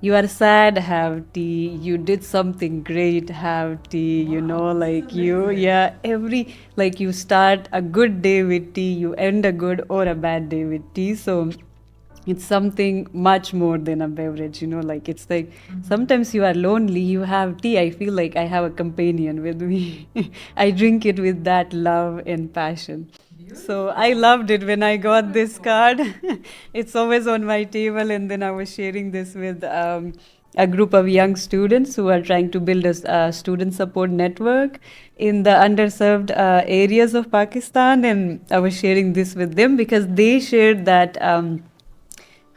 you are sad, have tea. You did something great, have tea. You know, like you, yeah, like you start a good day with tea, you end a good or a bad day with tea. So it's something much more than a beverage, you know, like it's like sometimes you are lonely, you have tea. I feel like I have a companion with me. I drink it with that love and passion. So I loved it when I got this card. It's always on my table, and then I was sharing this with a group of young students who are trying to build a student support network in the underserved areas of Pakistan. And I was sharing this with them because they shared that.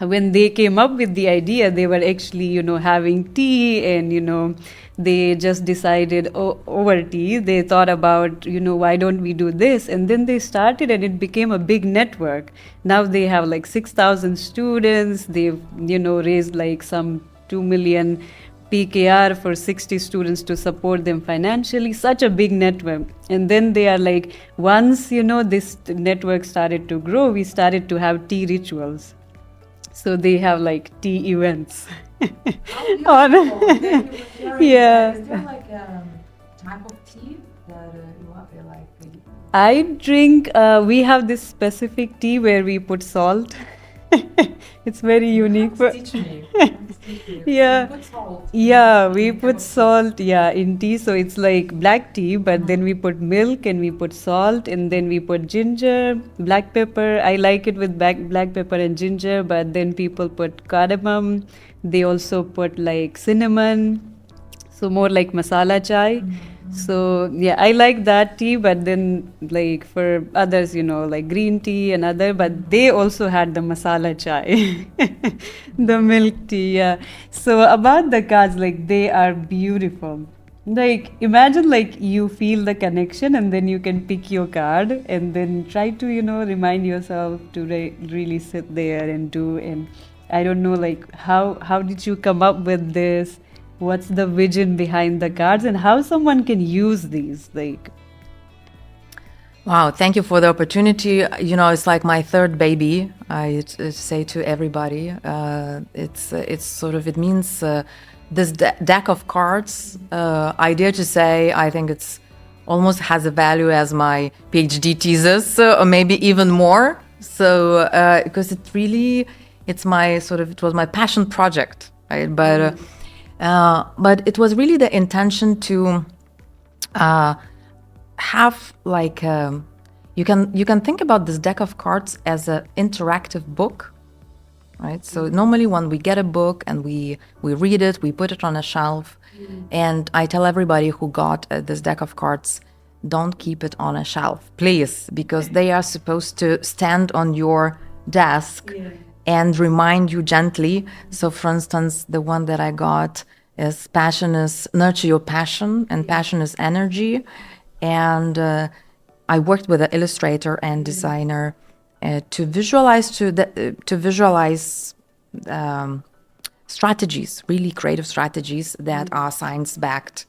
When they came up with the idea, they were actually, you know, having tea, and you know, they just decided over tea, they thought about, you know, why don't we do this, and then they started, and it became a big network. Now they have like 6,000 students. They've, you know, raised like some 2 million PKR for 60 students to support them financially. Such a big network. And then they are like, once, you know, this network started to grow, we started to have tea rituals. So they have like tea events. On yeah. Is there like a type of tea that you like? I drink. We have this specific tea where we put salt. It's very unique. Teach me. Yeah. Put salt. Yeah, we put salt, yeah, in tea. So it's like black tea, but then we put milk and we put salt, and then we put ginger, black pepper. I like it with black pepper and ginger, but then people put cardamom. They also put like cinnamon. So more like masala chai. So yeah, I like that tea, but then like for others, you know, like green tea and other, but they also had the masala chai, the milk tea. Yeah. So about the cards, like they are beautiful. Like imagine like you feel the connection, and then you can pick your card and then try to, you know, remind yourself to really sit there and do. And I don't know, like how did you come up with this? What's the vision behind the cards, and how someone can use these? Like, wow, thank you for the opportunity. You know, it's like my third baby. I say to everybody, it's sort of, it means this deck of cards. I dare to say, I think it's almost has a value as my PhD thesis, or maybe even more. So because it really, it's my sort of, it was my passion project, right? But it was really the intention to have like you can think about this deck of cards as an interactive book, right? So normally when we get a book and we read it, we put it on a shelf, and I tell everybody who got this deck of cards, don't keep it on a shelf, please, because they are supposed to stand on your desk. Yeah. And remind you gently. So for instance, the one that I got is passion is nurture your passion, and passion is energy. And I worked with an illustrator and designer to visualize strategies, really creative strategies that are science backed.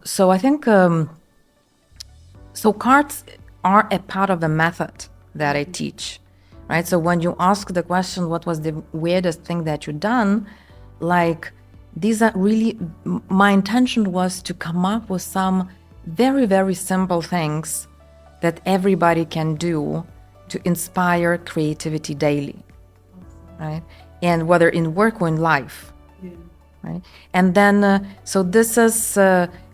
So I think so cards are a part of the method that I teach. Right? So when you ask the question, what was the weirdest thing that you've done? Like, these are really, my intention was to come up with some very, very simple things that everybody can do to inspire creativity daily, right? And whether in work or in life, right? And then, so this is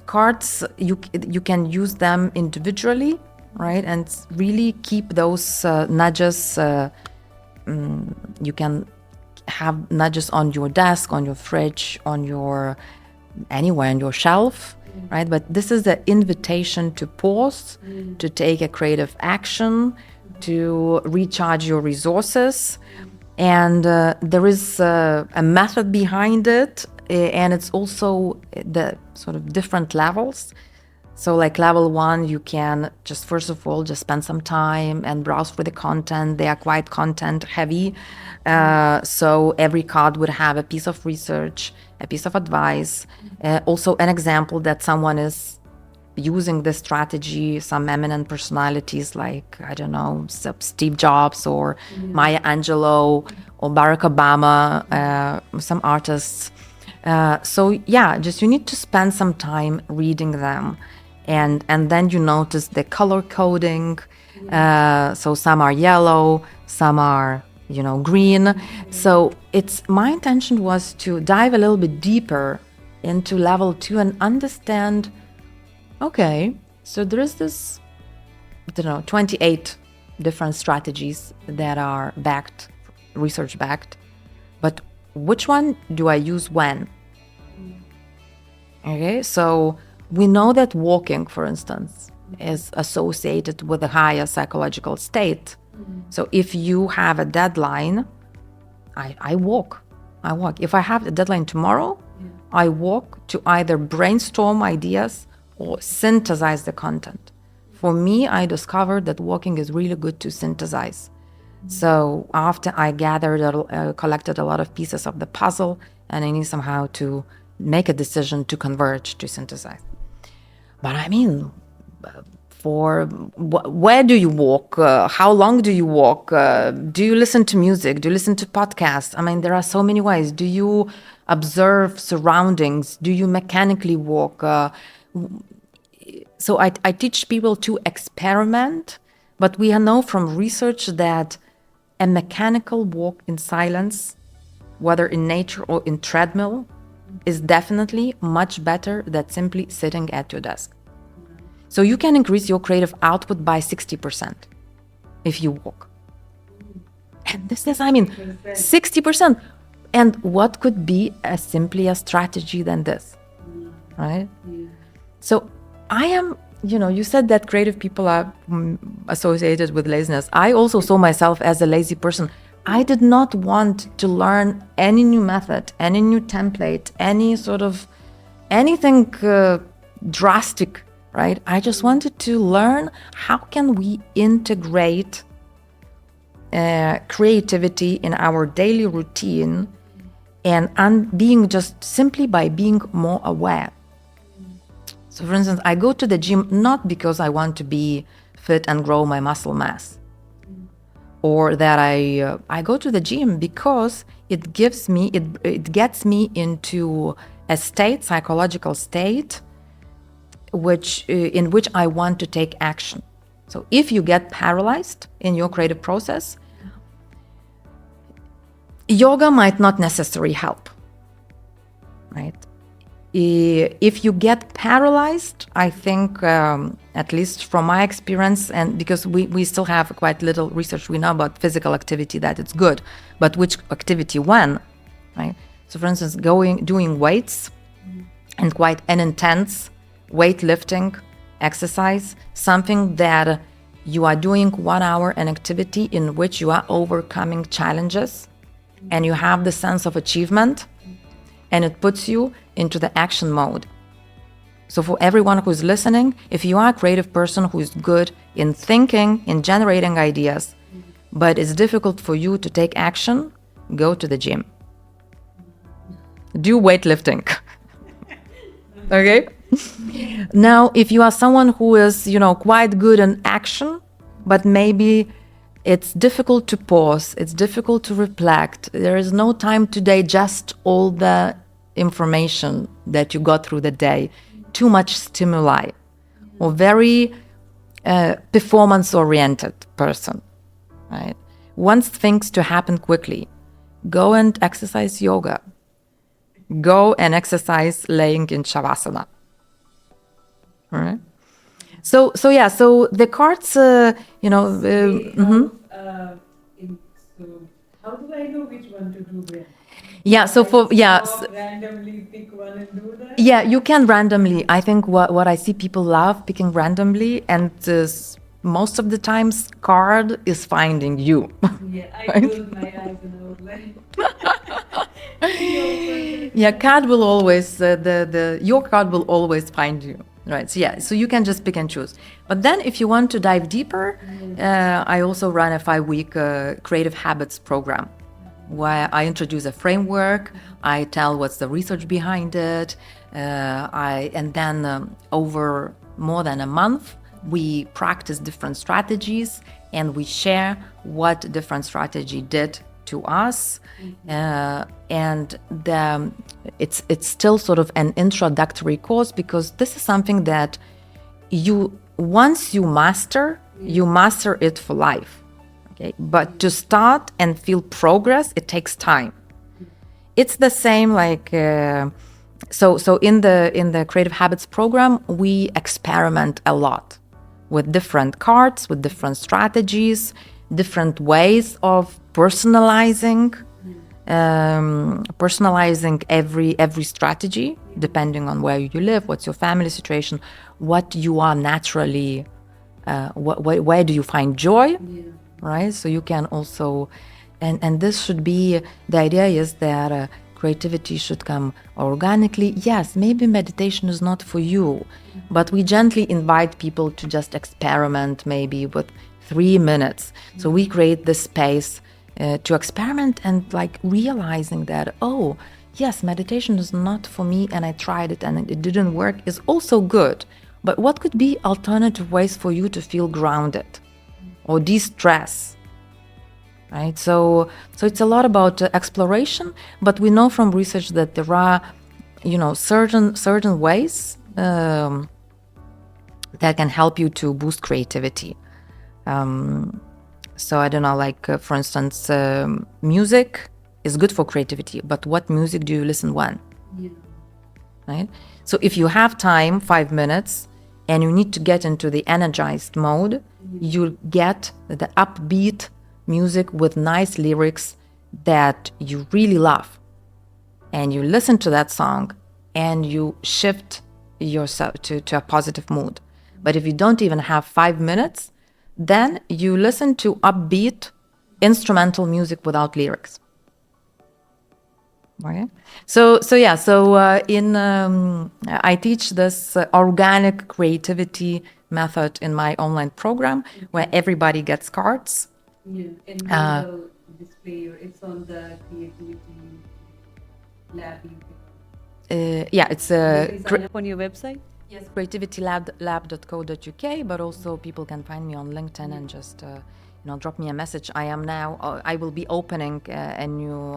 cards, you can use them individually, right? And really keep those nudges. You can have nudges on your desk, on your fridge, on your anywhere on your shelf, right? But this is the invitation to pause, to take a creative action, to recharge your resources. And there is a method behind it, and it's also the sort of different levels. So like level 1, you can just first of all just spend some time and browse for the content. They are quite content heavy. So every card would have a piece of research, a piece of advice, also an example that someone is using this strategy, some eminent personalities like, I don't know, Steve Jobs or Maya Angelou or Barack Obama, some artists. So yeah, just you need to spend some time reading them. And then you notice the color coding. So some are yellow, some are, green. So my intention was to dive a little bit deeper into level 2 and understand, okay, so there is this, 28 different strategies that are research backed, but which one do I use when? Okay, so we know that walking, for instance, is associated with a higher psychological state. So if you have a deadline, I walk. If I have a deadline tomorrow, I walk to either brainstorm ideas or synthesize the content. For me, I discovered that walking is really good to synthesize. So after I collected a lot of pieces of the puzzle, and I need somehow to make a decision to converge, to synthesize. But I mean, where do you walk? How long do you walk? Do you listen to music? Do you listen to podcasts? I mean, there are so many ways. Do you observe surroundings? Do you mechanically walk? So I teach people to experiment, but we know from research that a mechanical walk in silence, whether in nature or in treadmill, is definitely much better than simply sitting at your desk. So you can increase your creative output by 60% if you walk. And this is, 60%. And what could be simply a strategy than this, right? So I am, you said that creative people are associated with laziness. I also saw myself as a lazy person. I did not want to learn any new method, any new template, anything drastic, right? I just wanted to learn how can we integrate creativity in our daily routine and being just simply by being more aware. So for instance, I go to the gym not because I want to be fit and grow my muscle mass, or that I go to the gym because it gets me into a psychological state, in which I want to take action. So if you get paralyzed in your creative process, yoga might not necessarily help, right? If you get paralyzed, I think, at least from my experience, and because we still have quite little research, we know about physical activity that it's good, but which activity when, right? So for instance, doing weights and quite an intense weightlifting exercise, something that you are doing 1 hour, an activity in which you are overcoming challenges and you have the sense of achievement, and it puts you into the action mode. So for everyone who's listening, if you are a creative person who is good in thinking, in generating ideas, but it's difficult for you to take action, go to the gym. Do weightlifting. Okay? Now, if you are someone who is, quite good in action, but maybe it's difficult to pause, it's difficult to reflect, there is no time to digest all the information that you got through the day, too much stimuli, or very performance-oriented person, right? Wants things to happen quickly. Go and exercise yoga. Go and exercise laying in Shavasana. All right. So the cards, So how do I know which one to do then? Yeah. So Randomly pick one and do that? Yeah, you can randomly. I think what I see people love picking randomly, and most of the times card is finding you. Yeah, I closed my eyes and I was like. Yeah, card will always your card will always find you, right? So you can just pick and choose. But then if you want to dive deeper, I also run a 5-week creative habits program, where I introduce a framework. I tell what's the research behind it. Over more than a month. We practice different strategies and we share what different strategy did to us. And it's still sort of an introductory course, because this is something that once you master it for life. Okay, but to start and feel progress, it takes time. It's the same like so in the Creative Habits program, we experiment a lot with different cards, with different strategies, different ways of personalizing every strategy, depending on where you live, what's your family situation, what you are naturally, where do you find joy, right? So you can also, and this should be, the idea is that creativity should come organically. Yes, maybe meditation is not for you, but we gently invite people to just experiment maybe with 3 minutes. So we create this space to experiment, and like realizing that, oh, yes, meditation is not for me and I tried it and it didn't work is also good. But what could be alternative ways for you to feel grounded or de-stress? Right, so it's a lot about exploration, but we know from research that there are, certain ways that can help you to boost creativity. So I don't know, like for instance, music is good for creativity, but what music do you listen when? Yeah. Right. So if you have time, 5 minutes, and you need to get into the energized mode, you'll get the upbeat music with nice lyrics that you really love, and you listen to that song and you shift yourself to a positive mood. But if you don't even have 5 minutes, then you listen to upbeat instrumental music without lyrics. Okay. I teach this organic creativity method in my online program, where everybody gets cards. Yeah, and we will display it's on the creativity lab. It's sign up on your website. Yes, creativitylab.co.uk, but also people can find me on LinkedIn and just drop me a message. I will be opening a new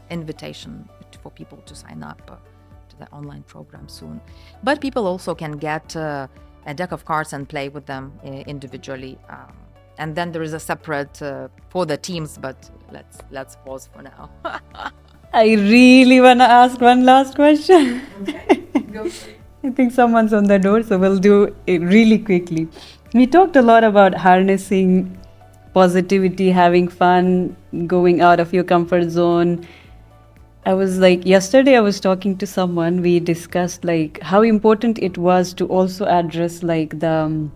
invitation for people to sign up to the online program soon. But people also can get a deck of cards and play with them individually. And then there is a separate for the teams, but let's pause for now. I really want to ask one last question. Okay, go for it. I think someone's on the door, so we'll do it really quickly. We talked a lot about harnessing positivity, having fun, going out of your comfort zone. Yesterday I was talking to someone, we discussed like how important it was to also address like the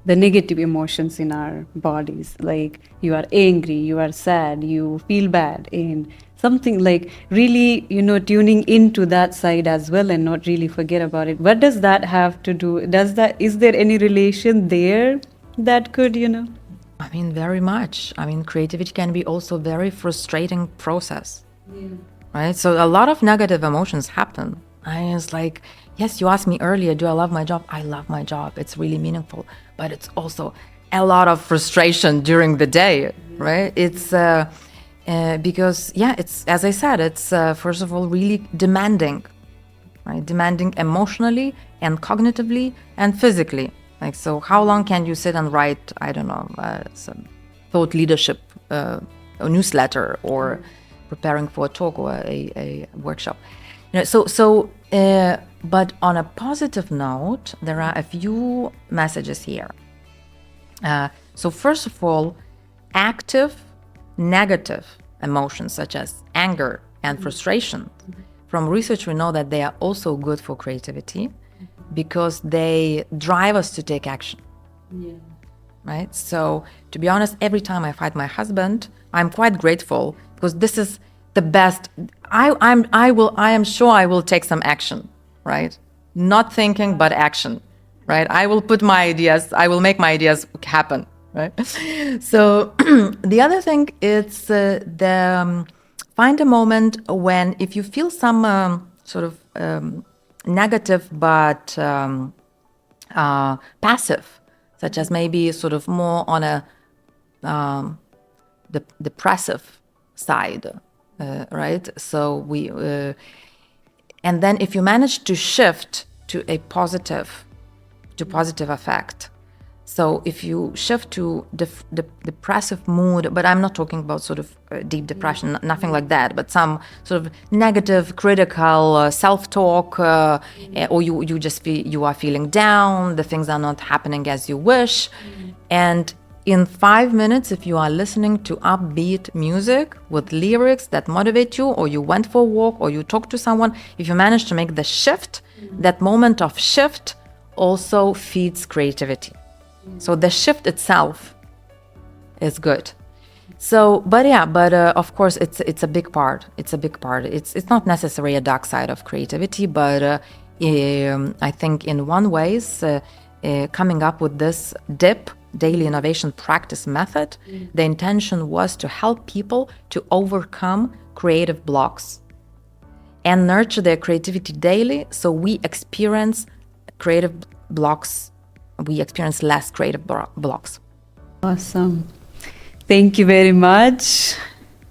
negative emotions in our bodies. Like you are angry, you are sad, you feel bad, and something like really, tuning into that side as well and not really forget about it. What does that have to do? Is there any relation there that could, I mean, very much. I mean, creativity can be also very frustrating process. Yeah. Right? So a lot of negative emotions happen. It's like, yes, you asked me earlier, do I love my job? I love my job. It's really meaningful. But it's also a lot of frustration during the day, right? It's because, it's, as I said, it's first of all really demanding, right? Demanding emotionally and cognitively and physically. Like, so how long can you sit and write, I don't know, some thought leadership a newsletter or preparing for a talk or a workshop? But on a positive note, there are a few messages here. So first of all, active negative emotions such as anger and frustration. From research, we know that they are also good for creativity because they drive us to take action. Yeah. Right? So to be honest, every time I fight my husband, I'm quite grateful because this is the best. I am sure I will take some action, right? Not thinking, but action, right? I will make my ideas happen, right? So the other thing is find a moment when, if you feel some negative but passive, such as maybe sort of more on a depressive side, right? So and then if you manage to shift to a positive effect. So if you shift to depressive mood, but I'm not talking about sort of deep depression, nothing like that, but some sort of negative, critical self-talk, or you just feel you are feeling down, the things are not happening as you wish. And in 5 minutes, if you are listening to upbeat music with lyrics that motivate you, or you went for a walk, or you talk to someone, if you manage to make the shift, that moment of shift also feeds creativity. So the shift itself is good. So, but of course, it's a big part. It's a big part. It's not necessarily a dark side of creativity, but I think in one ways, coming up with this DIP, daily innovation practice method, the intention was to help people to overcome creative blocks and nurture their creativity daily, so we experience creative blocks. We experience less creative blocks. Awesome. Thank you very much.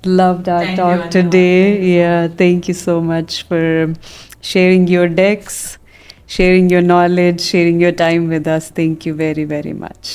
Loved our talk today. Yeah, thank you so much for sharing your decks, sharing your knowledge, sharing your time with us. Thank you very, very much.